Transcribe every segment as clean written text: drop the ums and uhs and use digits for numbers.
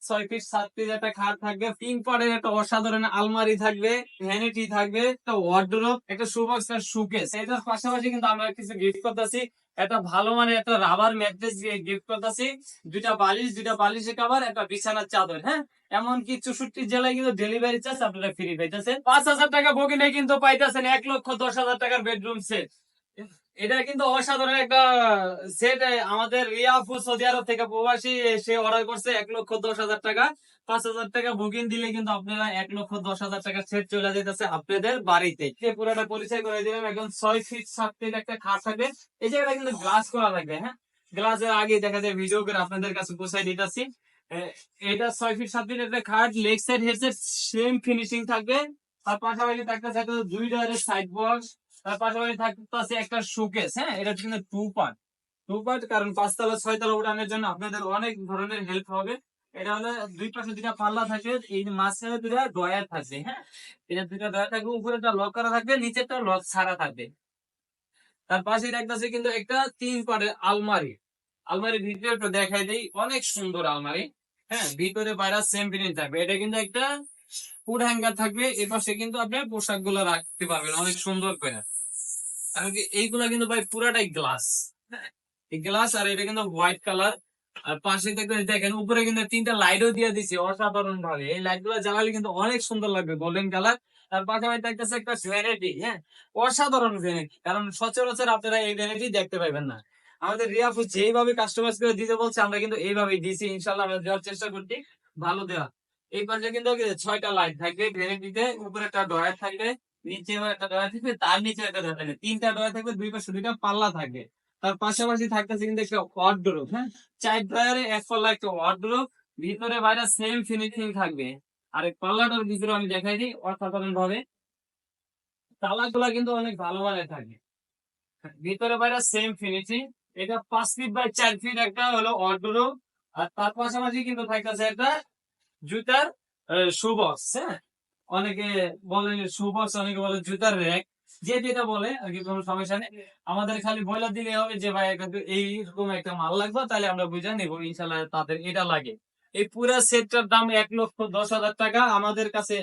6 fit 7 fit একটা খাট থাকবে, পিঙ্ক পাড়ের একটা অসাধারণ আলমারি থাকবে, ভ্যানিটি থাকবে, একটা ওয়ার্ডরোব, একটা শোবক্স, একটা শোকেস। এটার পাশাপাশি কিন্তু আমরা কিছু গিফট করতেছি, একটা ভালো মানের একটা রাবার ম্যাট্রেস গিফট করতেছি, 2টা বালিশের কভার, একটা বিছানার চাদর। হ্যাঁ, এমনকি 64 জেলায় কিন্তু ডেলিভারি চার্জ আপনারা ফ্রি পাইতেছেন। 5,000 টাকা বুকিংয়ে কিন্তু পাইতেছেন 1,10,000 টাকার বেডরুম সেট। এটা কিন্তু অসাধারণ একটা সেট। আমাদের রিয়া আপু সৌদি আরব থেকে প্রবাসী, সে অর্ডার করছে 1,10,000 টাকা। 5,000 টাকা বুকিং দিলে কিন্তু আপনারা 1,10,000 টাকা সেট চলে যেতেছে আপনাদের বাড়িতে। পুরোটা পরিচয় করে দিলাম। এখন 6 ফিট 7 ফিট একটা খাট থাকবে। এই জায়গাটা কিন্তু গ্লাস করা লাগবে। হ্যাঁ, গ্লাসের আগে দেখা যায় ভিডিও করে আপনাদের কাছে পৌঁছাই দিতেছি। এটা 6 ফিট 7 ফিট একটা খাট, leg side head side same finishing থাকবে। আর পাশাপাশি থাকতেছে একটা 2 ডয়ারের সাইড বক্স। তার পাশাপাশি থাকতেছে একটা শোকেস। হ্যাঁ, এটা কিন্তু 2 পার্ট, কারণ 5 তলা 6 তলা উঠানোর জন্য আপনাদের অনেক ধরনের হেল্প হবে। এটা হলো 2 পাশে 2টা পাল্লা থাকবে, এই মাঝখানে 2টা ডয়ার থাকবে। হ্যাঁ, এটা 2টা ডয়ার থাকবে, উপরে একটা লক করা থাকবে, নিচেরটা লক ছাড়া থাকবে। তার পাশে রাখতেছে কিন্তু একটা 3 পার্টের আলমারি। আলমারির ভিতরে একটু দেখাই দেই, অনেক সুন্দর আলমারি। হ্যাঁ, ভিতরে বাইরে সেম ফিনিশ থাকবে। এটা কিন্তু একটা ফুড হ্যাঙ্গার থাকবে, এ পাশে কিন্তু আপনি পোশাক গুলো রাখতে পারবেন অনেক সুন্দর করে। কারণ কি এইগুলা কিন্তু ভাই পুরাটাই গ্লাস। এই গ্লাস, আর এটা কিন্তু হোয়াইট কালার। আর পাশে দেখেন উপরে কিন্তু 3টা লাইটও দিয়ে দিচ্ছে অসাধারণ ভাবে। এই লাইট গুলো জ্বালালে কিন্তু অনেক সুন্দর লাগবে, গোল্ডেন কালার। তার পাশাপাশি দেখতেছে একটা ভ্যানিটি। হ্যাঁ, অসাধারণ ভ্যানিটি, কারণ সচরাচর আপনারা এই ভ্যানিটি দেখতে পাইবেন না। আমাদের রিয়াফু যেইভাবে কাস্টমাইজ করে দিতে বলছে, আমরা কিন্তু এইভাবেই দিছি। ইনশাল্লাহ আমরা দেওয়ার চেষ্টা করছি ভালো দেওয়া। এই পাশে কিন্তু 6টা লাইট থাকবে ভ্যানিটিতে, উপরে একটা ডয়ার থাকবে, নিচেও একটা ডয়ার থাকবে, তার নিচে একটা ডয়ার থাকবে, 3টা ডয়ার থাকবে, 2 পাশে 2টা পাল্লা থাকবে। তার পাশাপাশি থাকতেছে কিন্তু একটা ওয়ার্ডরোব। হ্যাঁ, 4 ড্রয়ারে 1 পাল্লা একটা ওয়ার্ডরোব, ভিতরে বাইরে সেম ফিনিশিং থাকবে। আর এই পাল্লাটার ভিতরে আমি দেখাই দিই অসাধারণ ভাবে, তালাগুলা কিন্তু অনেক ভালো মানের থাকে, ভিতরে বাইরে সেম ফিনিশিং। এটা 5 ফিট 4 ফিট একটা হলো ওয়ার্ডরোব। আর তার পাশাপাশি কিন্তু থাকতেছে একটা জুতার শু বক্স। হ্যাঁ, অনেকে বলে শু বক্স, অনেকে বলে জুতার র্যাক, যে যেটা বলে আর কি, কোনো সমস্যা নেই। আমাদের খালি বলে দিলে হবে যে ভাই কিন্তু এইরকম একটা মাল লাগবে, তাহলে আমরা বুঝে নিবো ইনশাল্লাহ তাদের এটা লাগে। এই পুরা সেটটার দাম 1,10,000 টাকা। আমাদের কাছে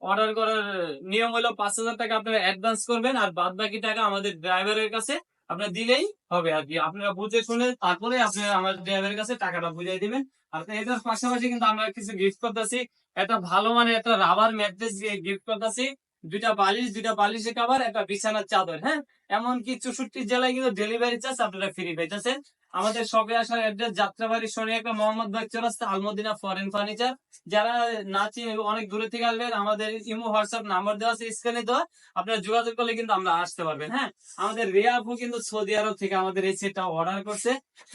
অর্ডার করার নিয়ম হলো 5,000 টাকা আপনারা অ্যাডভান্স করবেন, আর বাদ বাকি টাকা আমাদের ড্রাইভারের কাছে আপনার দিলেই হবে আর কি। আপনারা বুঝে শুনে তারপরে আপনারা আমার ড্রাইভারের কাছে টাকাটা বুঝাই দিবেন। আর এটার পাশাপাশি কিন্তু আমরা কিছু গিফট করতেছি, একটা ভালো মানে একটা রাবার ম্যাট্রেস গিফট করতেছি, 2টা বালিশের কভার, একটা বিছানার চাদর। হ্যাঁ, এমনকি 64 জেলায় কিন্তু ডেলিভারি চার্জ আপনারা ফ্রি পাইতেছেন। আমাদের শপে আসার অ্যাড্রেস যাত্রাবাড়ি শনি একটা মোহাম্মদ ভাই চৌরাস্তা, আলমদিনা ফরেন ফার্নিচার। যারা না চিনে, অনেক দূরে থেকে আসবেন, আমাদের ইমো হোয়াটসঅ্যাপ নাম্বার দেওয়া আছে স্ক্রিনে দেওয়া, আপনারা যোগাযোগ করলে কিন্তু আমরা আসতে পারবেন। হ্যাঁ, আমাদের রিয়া আপু কিন্তু সৌদি আরব থেকে আমাদের এই সেটটা অর্ডার করছে।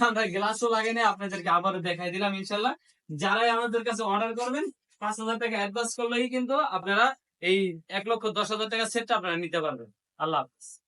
আমরা গ্লাসও লাগাই না, আপনাদেরকে আবারও দেখাই দিলাম। ইনশাল্লাহ যারাই আমাদের কাছে অর্ডার করবেন, 5,000 টাকা অ্যাডভান্স করলেই কিন্তু আপনারা এই 1,10,000 টাকা সেটটা আপনারা নিতে পারবেন। আল্লাহ হাফেজ।